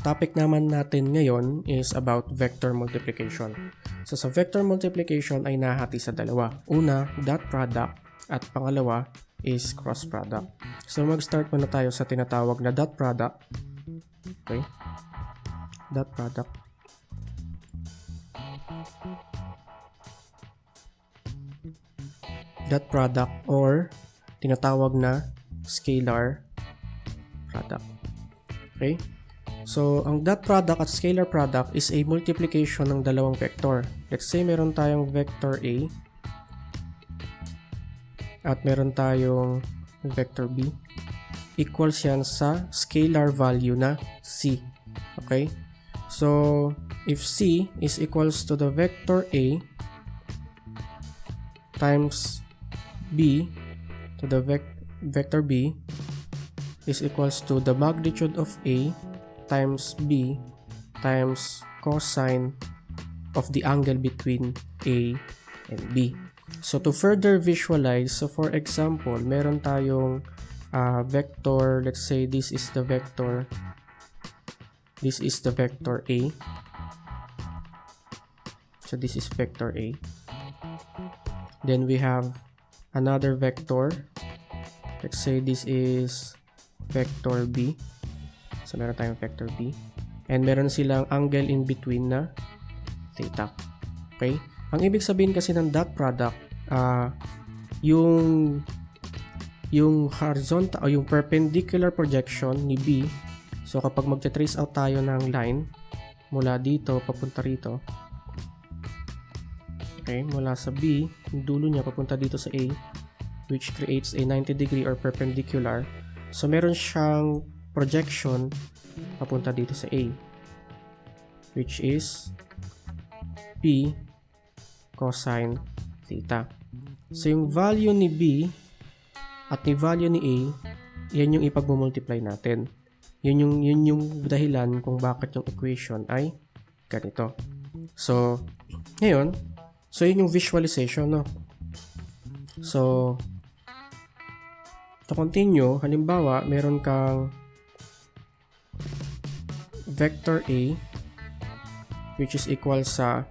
Topic naman natin ngayon is about vector multiplication. So sa vector multiplication ay nahati sa dalawa. Una, dot product at pangalawa is cross product. So mag-start muna tayo sa tinatawag na dot product. Okay? Dot product. Dot product or tinatawag na scalar product. Okay? So, ang dot product at scalar product is a multiplication ng dalawang vector. Let's say meron tayong vector A at meron tayong vector B. Equals yan sa scalar value na C. Okay? So, if C is equals to the vector A times B to the vector B is equals to the magnitude of A times B times cosine of the angle between A and B. So to further visualize, so for example, meron tayong vector, let's say this is the vector A. So this is vector A. Then we have another vector. Let's say this is vector B. So, meron tayong vector B. And meron silang angle in between na theta. Okay? Ang ibig sabihin kasi ng dot product, yung horizontal o yung perpendicular projection ni B. So, kapag magte-trace out tayo ng line mula dito papunta rito. Okay? Mula sa B, yung dulo niya papunta dito sa A, which creates a 90 degree or perpendicular. So, meron siyang projection papunta dito sa A, which is P cosine theta. So yung value ni B at ni value ni A, yan yung ipagmumultiply natin. Yun yung dahilan kung bakit yung equation ay ganito. So ngayon, so yun yung visualization, no? So to continue, halimbawa meron kang vector A which is equal sa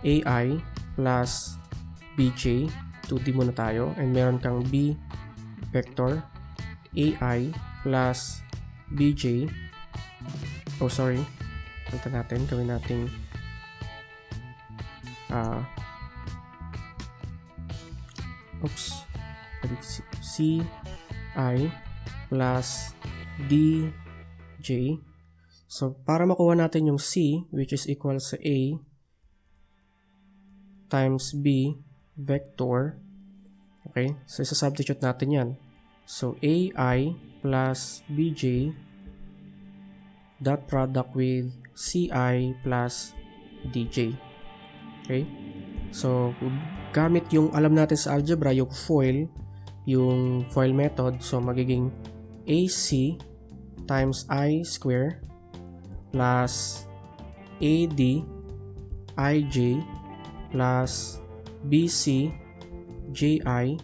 AI plus BJ, 2D muna tayo, and meron kang B vector AI plus BJ, punta natin, gawin natin CI plus DJ. So, para makuha natin yung C, which is equal sa A times B vector, okay? So, isa-substitute natin yan. So, AI plus BJ dot product with CI plus DJ. Okay? So, gamit yung alam natin sa algebra, yung FOIL method. So, magiging AC times I square plus AD IJ plus BC JI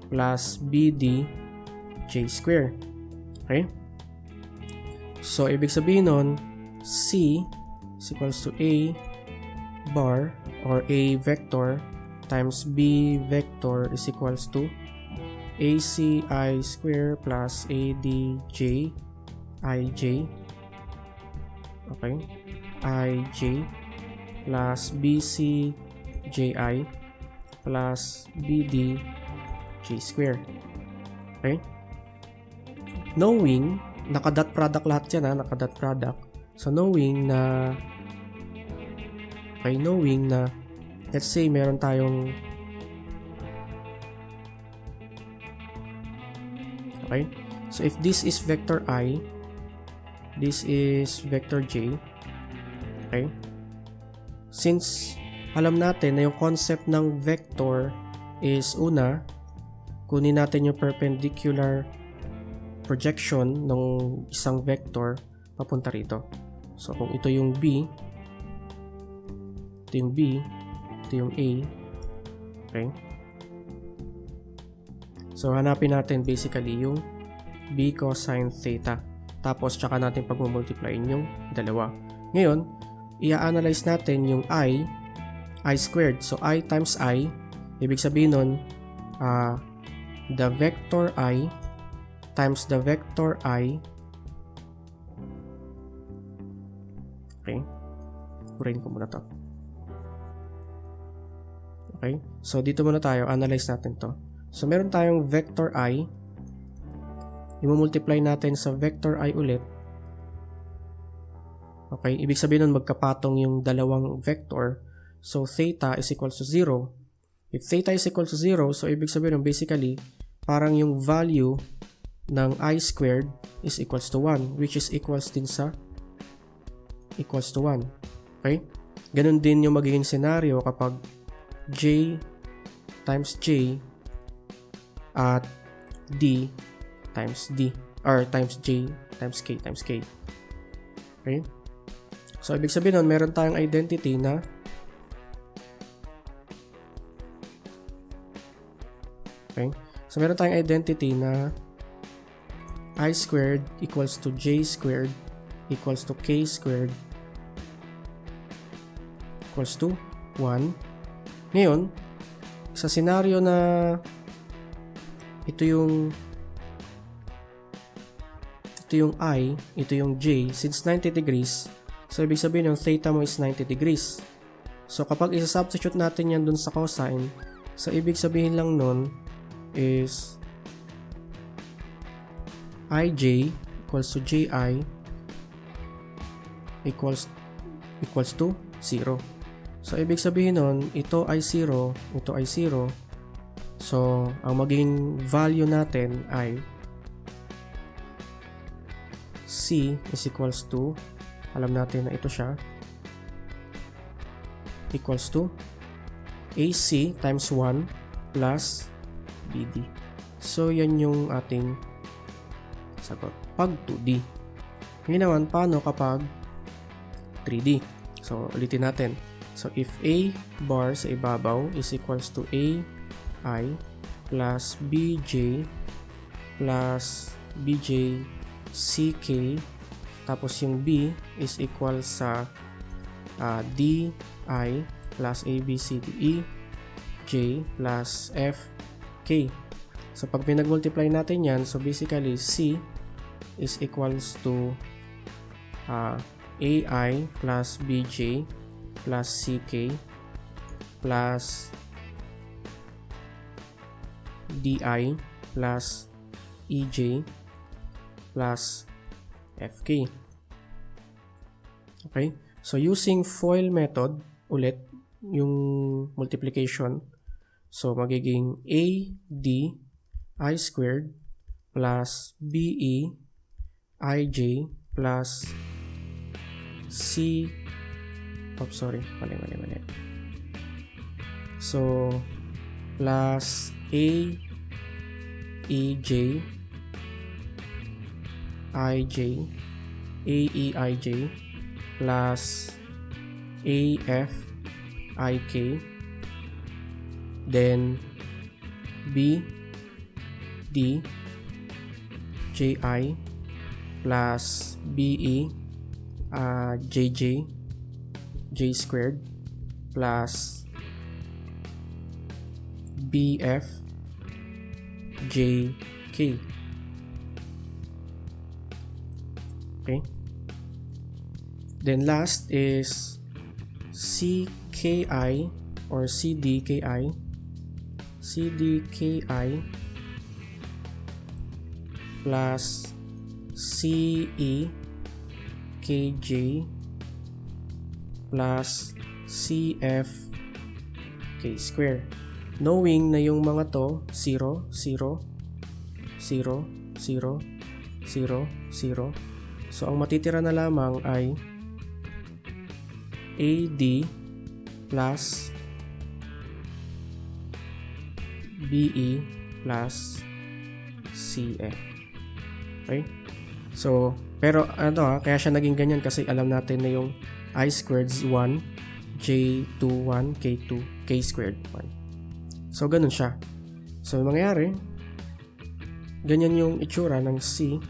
plus BD J square. Okay? So, ibig sabihin nun, C is equals to A bar or A vector times B vector is equals to ACI square plus ADJ IJ, okay, IJ plus BCJI plus BD J square. Okay? Knowing, naka-dot product lahat yan, naka-dot product. So, knowing na let's say meron tayong okay, so if this is vector I, this is vector J, okay, since alam natin na yung concept ng vector is una, kunin natin yung perpendicular projection ng isang vector papunta rito. So kung ito yung B, ito yung A, okay, So, hanapin natin basically yung b cosine theta. Tapos, tsaka natin pag-multiplyin yung dalawa. Ngayon, i-analyze natin yung I squared. So, I times I, ibig sabihin nun, the vector I times the vector I. Okay. Purahin ko muna to. Okay. So, dito muna tayo. Analyze natin to. So, meron tayong vector I. I-multiply natin sa vector I ulit. Okay. Ibig sabihin nun, magkapatong yung dalawang vector. So, theta is equal to 0. If theta is equal to 0, so ibig sabihin nun, basically, parang yung value ng I squared is equals to 1, which is equals din sa equals to 1. Okay? Ganun din yung magiging scenario kapag j times j at d times d, or times j times k times k. Okay? So, ibig sabihin nun, meron tayong identity na I squared equals to j squared equals to k squared equals to 1. Ngayon, sa scenario na ito yung I, ito yung j, since 90 degrees, so ibig sabihin yung theta mo is 90 degrees. So kapag isa-substitute natin yan dun sa cosine, so ibig sabihin lang nun is ij equals to ji equals to 0. So, ibig sabihin nun, ito ay 0, ito ay 0. So, ang maging value natin ay C is equals to, alam natin na ito siya, equals to AC times 1 plus BD. So, yan yung ating sagot. Pag 2D. Ngayon naman, paano kapag 3D? So, ulitin natin. So, if A bar sa ibabaw is equals to AI plus BJ CK, tapos yung B is equal sa DI plus ABCDE J plus FK. So, pag pinag-multiply natin yan, so basically C is equals to AI plus BJ plus CK plus DI plus EJ plus FK. Okay? So, using FOIL method, ulit, yung multiplication. So, magiging AD I squared plus BE IJ plus mali. So, plus AEJ AEIJ plus AFIK, then BDJI plus BE J squared plus BF JK. Okay. Then last is CKI or CDKI plus CEKJ plus CFK square. Knowing na yung mga to 0, 0, 0, 0, 0, 0. So, ang matitira na lamang ay AD plus BE plus CF. Okay? So, pero kaya siya naging ganyan kasi alam natin na yung I squared is 1, J2 1, K2, K squared 1. So, ganun siya. So, mangyayari, ganyan yung itsura ng C.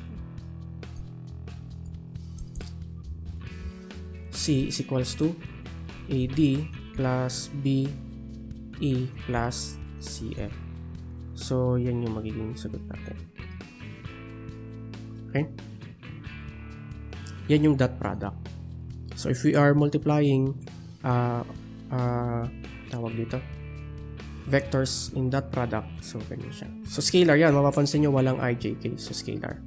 C is equals to AD plus BE plus CF. So, yan yung magiging sagot natin. Okay? Yan yung dot product. So, if we are multiplying tawag dito, vectors in dot product, so ganyan siya. So, scalar yan. Mapapansin nyo walang ijk. So, scalar.